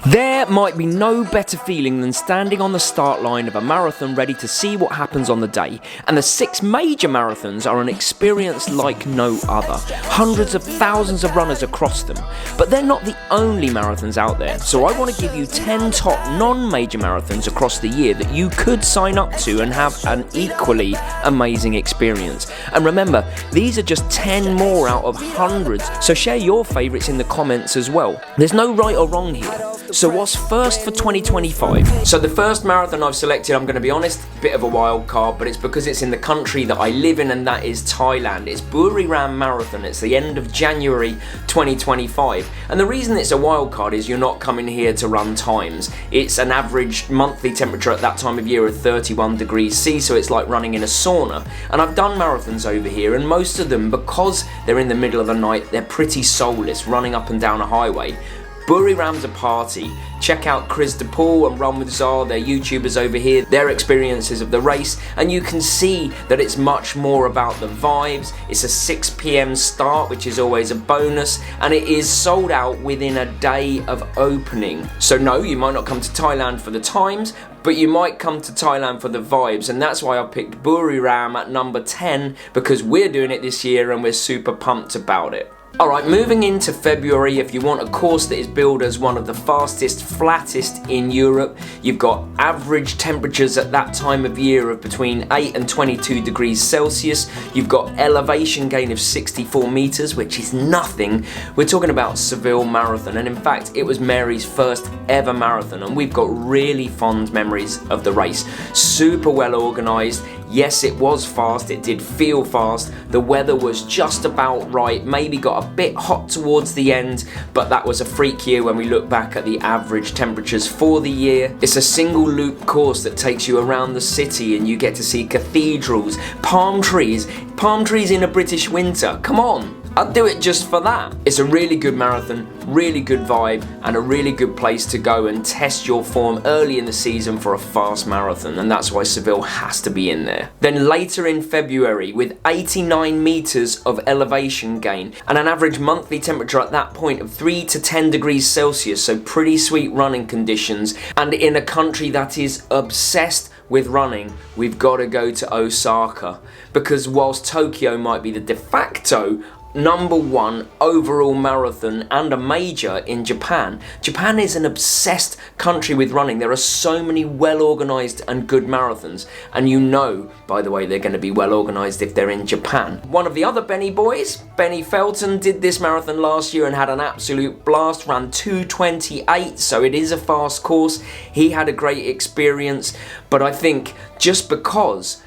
There might be no better feeling than standing on the start line of a marathon ready to see what happens on the day, and the 6 major marathons are an experience like no other. Hundreds of thousands of runners across them, but they're not the only marathons out there, so I want to give you 10 top non-major marathons across the year that you could sign up to and have an equally amazing experience. And remember, these are just 10 more out of hundreds, so share your favourites in the comments as well. There's no right or wrong here. So what's first for 2025? So the first marathon I've selected, I'm going to be honest, a bit of a wild card, but it's because it's in the country that I live in, and that is Thailand. It's Buriram Marathon. It's the end of January 2025. And the reason it's a wild card is you're not coming here to run times. It's an average monthly temperature at that time of year of 31 degrees C, so it's like running in a sauna. And I've done marathons over here, and most of them, because they're in the middle of the night, they're pretty soulless, running up and down a highway. Buriram's a party. Check out Chris DePaul and Run with Czar, they're YouTubers over here, their experiences of the race, and you can see that it's much more about the vibes. It's a 6 PM start, which is always a bonus, and it is sold out within a day of opening. So no, you might not come to Thailand for the times, but you might come to Thailand for the vibes, and that's why I picked Buriram at number 10, because we're doing it this year and we're super pumped about it. Alright, moving into February, if you want a course that is billed as one of the fastest, flattest in Europe, you've got average temperatures at that time of year of between 8 and 22 degrees Celsius. You've got elevation gain of 64 meters, which is nothing. We're talking about Seville Marathon, and in fact, it was Mary's first ever marathon, and we've got really fond memories of the race. Super well organized. Yes, it was fast, it did feel fast, the weather was just about right, maybe got a bit hot towards the end, but that was a freak year when we look back at the average temperatures for the year. It's a single loop course that takes you around the city, and you get to see cathedrals, palm trees in a British winter, come on! I'd do it just for that. It's a really good marathon, really good vibe, and a really good place to go and test your form early in the season for a fast marathon, and that's why Seville has to be in there. Then later in February, with 89 meters of elevation gain and an average monthly temperature at that point of 3 to 10 degrees Celsius, so pretty sweet running conditions, and in a country that is obsessed with running, we've got to go to Osaka, because whilst Tokyo might be the de facto number 1 overall marathon and a major in Japan. Japan is an obsessed country with running. There are so many well organised and good marathons, and you know, by the way, they're going to be well organised if they're in Japan. One of the other Benny boys, Benny Felton, did this marathon last year and had an absolute blast, ran 2:28, so it is a fast course. He had a great experience, but I think just because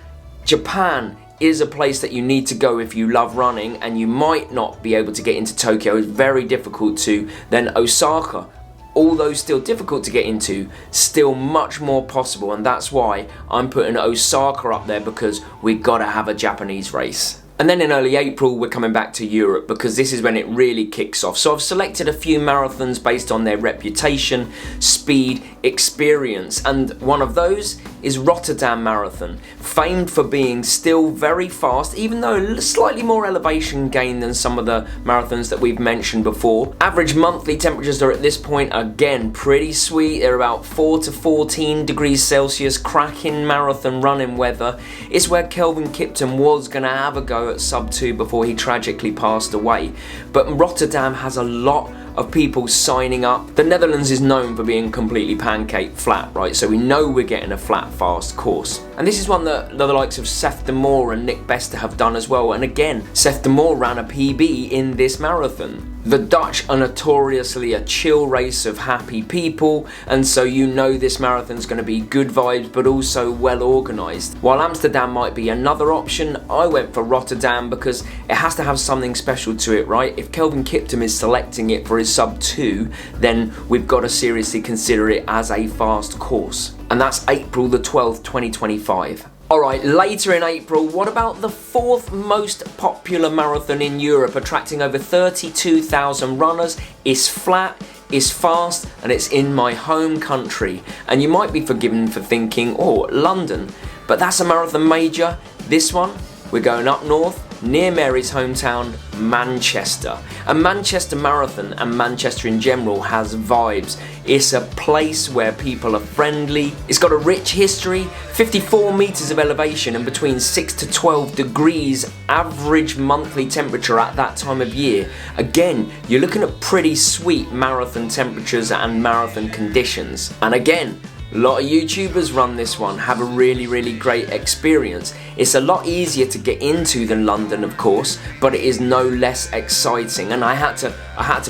Japan is a place that you need to go if you love running, and you might not be able to get into Tokyo, it's very difficult to, then Osaka, although still difficult to get into, still much more possible, and that's why I'm putting Osaka up there, because we gotta have a Japanese race. And then in early April, we're coming back to Europe, because this is when it really kicks off. So I've selected a few marathons based on their reputation, speed, experience, and one of those is Rotterdam Marathon, famed for being still very fast, even though slightly more elevation gain than some of the marathons that we've mentioned before. Average monthly temperatures are at this point, again, pretty sweet. They're about 4 to 14 degrees Celsius, cracking marathon running weather. It's where Kelvin Kiptum was going to have a go at sub 2 before he tragically passed away. But Rotterdam has a lot of people signing up. The Netherlands is known for being completely pancake flat, right? So we know we're getting a flat, fast course. And this is one that the likes of Seth de Moor and Nick Bester have done as well. And again, Seth de Moor ran a PB in this marathon. The Dutch are notoriously a chill race of happy people, and so you know this marathon's going to be good vibes but also well organised. While Amsterdam might be another option, I went for Rotterdam because it has to have something special to it, right? If Kelvin Kiptum is selecting it for his sub 2, then we've got to seriously consider it as a fast course. And that's April the 12th, 2025. Alright, later in April, what about the 4th most popular marathon in Europe, attracting over 32,000 runners? It's flat, it's fast, and it's in my home country. And you might be forgiven for thinking, oh, London, but that's a marathon major. This one, we're going up north near Mary's hometown, Manchester. And Manchester Marathon and Manchester in general has vibes. It's a place where people are friendly. It's got a rich history, 54 meters of elevation and between 6 to 12 degrees average monthly temperature at that time of year. Again, you're looking at pretty sweet marathon temperatures and marathon conditions. And again, a lot of YouTubers run this one, have a really great experience. It's a lot easier to get into than London, of course, but it is no less exciting. And I had to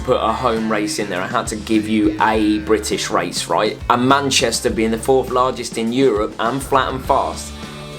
put a home race in there. I had to give you a British race, right? And Manchester being the 4th largest in Europe and flat and fast,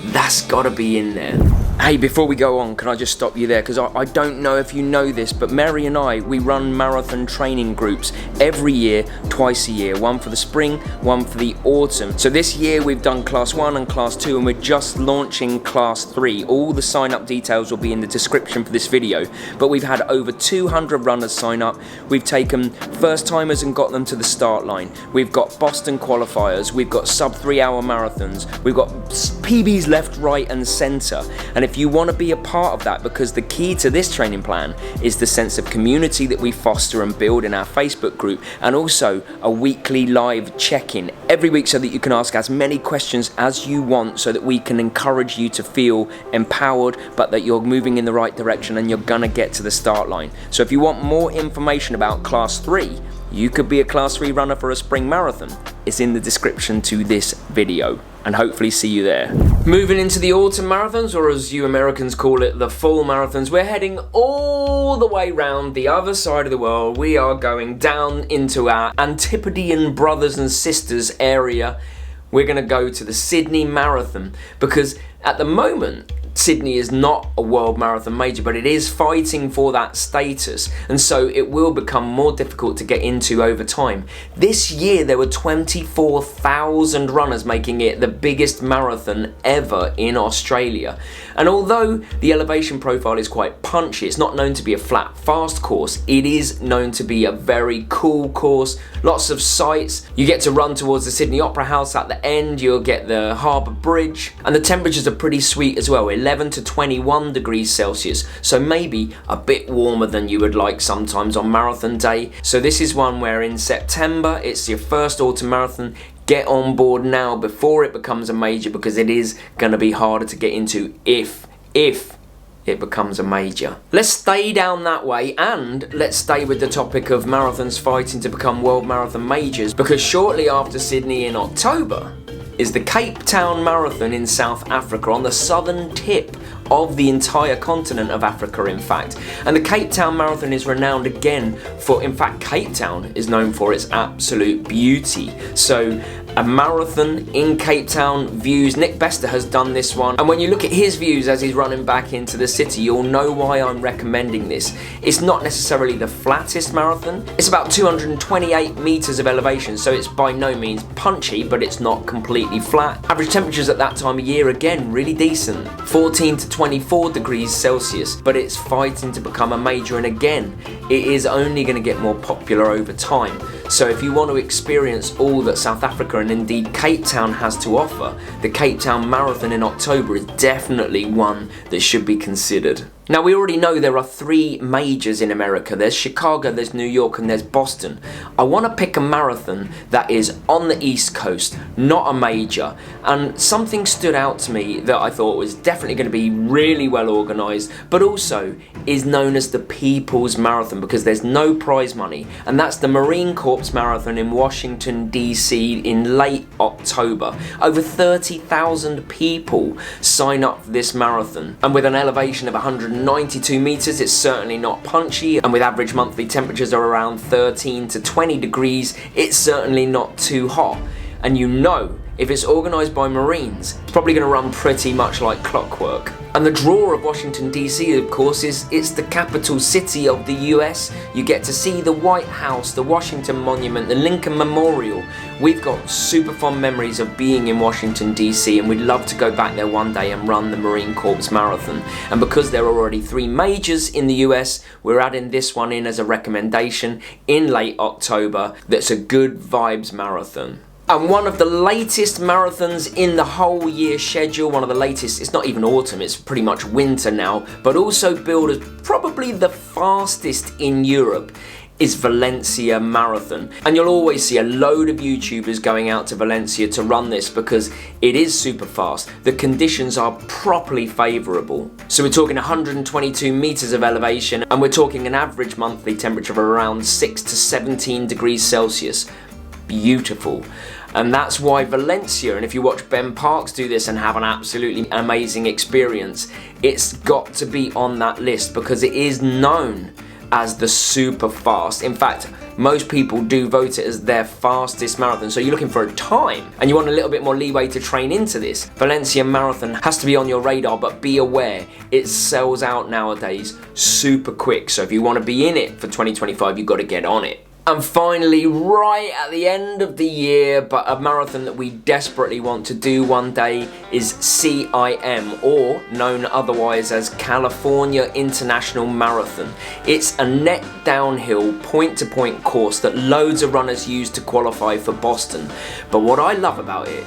that's gotta be in there. Hey, before we go on, can I just stop you there? Because I don't know if you know this, but Mary and I, we run marathon training groups every year, twice a year. One for the spring, one for the autumn. So this year we've done class 1 and class 2, and we're just launching class 3. All the sign up details will be in the description for this video. But we've had over 200 runners sign up. We've taken first timers and got them to the start line. We've got Boston qualifiers. We've got sub 3 hour marathons. We've got PBs left, right and center. And if you want to be a part of that, because the key to this training plan is the sense of community that we foster and build in our Facebook group, and also a weekly live check-in every week so that you can ask as many questions as you want, so that we can encourage you to feel empowered, but that you're moving in the right direction and you're gonna get to the start line. So if you want more information about class 3, you could be a class 3 runner for a spring marathon. It's in the description to this video, and hopefully see you there. Moving into the autumn marathons, or as you Americans call it, the fall marathons, we're heading all the way round the other side of the world. We are going down into our Antipodean brothers and sisters area. We're gonna go to the Sydney Marathon, because at the moment, Sydney is not a world marathon major, but it is fighting for that status, and so it will become more difficult to get into over time. This year there were 24,000 runners, making it the biggest marathon ever in Australia. And although the elevation profile is quite punchy, it's not known to be a flat fast course, it is known to be a very cool course. Lots of sights. You get to run towards the Sydney Opera House at the end, you'll get the Harbour Bridge, and the temperatures are pretty sweet as well, 11 to 21 degrees Celsius, so maybe a bit warmer than you would like sometimes on marathon day. So this is one where in September, it's your first autumn marathon. Get on board now before it becomes a major, because it is going to be harder to get into if it becomes a major. Let's stay down that way, and let's stay with the topic of marathons fighting to become world marathon majors, because shortly after Sydney in October is the Cape Town Marathon in South Africa, on the southern tip of the entire continent of Africa, in fact. And the Cape Town Marathon is renowned again for, in fact, Cape Town is known for its absolute beauty. So a marathon in Cape Town views. Nick Bester has done this one, and when you look at his views as he's running back into the city, you'll know why I'm recommending this. It's not necessarily the flattest marathon. It's about 228 meters of elevation, so it's by no means punchy, but it's not completely flat. Average temperatures at that time of year, again, really decent, 14 to 24 degrees Celsius, but it's fighting to become a major, and again, it is only going to get more popular over time. So if you want to experience all that South Africa and indeed Cape Town has to offer, the Cape Town Marathon in October is definitely one that should be considered. Now, we already know there are 3 majors in America. There's Chicago, there's New York, and there's Boston. I want to pick a marathon that is on the East Coast, not a major. And something stood out to me that I thought was definitely going to be really well organised, but also is known as the People's Marathon, because there's no prize money. And that's the Marine Corps Marathon in Washington, D.C. in late October. Over 30,000 people sign up for this marathon. And with an elevation of 192 meters, it's certainly not punchy, and with average monthly temperatures are around 13 to 20 degrees, it's certainly not too hot. And you know, if it's organised by Marines, it's probably going to run pretty much like clockwork. And the draw of Washington DC, of course, is it's the capital city of the US. You get to see the White House, the Washington Monument, the Lincoln Memorial. We've got super fond memories of being in Washington DC, and we'd love to go back there one day and run the Marine Corps Marathon. And because there are already 3 majors in the US, we're adding this one in as a recommendation in late October that's a good vibes marathon. And one of the latest marathons in the whole year schedule, one of the latest, it's not even autumn, it's pretty much winter now, but also billed as probably the fastest in Europe, is Valencia Marathon. And you'll always see a load of YouTubers going out to Valencia to run this because it is super fast. The conditions are properly favourable. So we're talking 122 metres of elevation, and we're talking an average monthly temperature of around 6 to 17 degrees Celsius. Beautiful. And that's why Valencia, and if you watch Ben Parks do this and have an absolutely amazing experience, it's got to be on that list because it is known as the super fast. In fact, most people do vote it as their fastest marathon. So you're looking for a time and you want a little bit more leeway to train into this, Valencia Marathon has to be on your radar, but be aware, it sells out nowadays super quick. So if you want to be in it for 2025, you've got to get on it. And finally, right at the end of the year, but a marathon that we desperately want to do one day, is CIM, or known otherwise as California International Marathon. It's a net downhill point-to-point course that loads of runners use to qualify for Boston. But what I love about it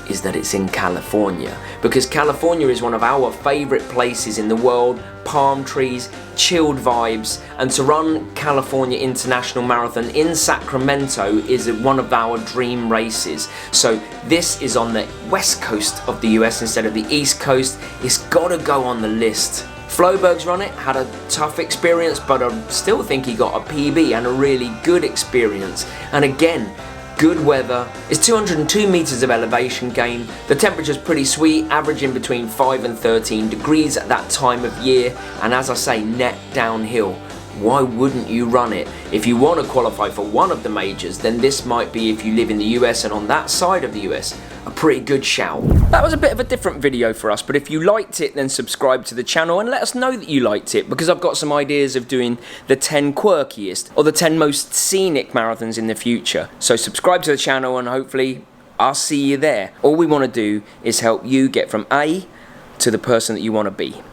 is that it's in California, because California is one of our favourite places in the world. Palm trees, chilled vibes, and to run California International Marathon in Sacramento is one of our dream races. So this is on the west coast of the US instead of the east coast. It's got to go on the list. Floberg's run it, had a tough experience, but I still think he got a PB and a really good experience. And again, good weather. It's 202 metres of elevation gain. The temperature's pretty sweet, averaging between 5 and 13 degrees at that time of year. And as I say, net downhill. Why wouldn't you run it? If you want to qualify for one of the majors, then this might be, if you live in the US and on that side of the US, a pretty good shout. That was a bit of a different video for us, but if you liked it, then subscribe to the channel and let us know that you liked it, because I've got some ideas of doing the 10 quirkiest or the 10 most scenic marathons in the future. So subscribe to the channel and hopefully I'll see you there. All we want to do is help you get from A to the person that you want to be.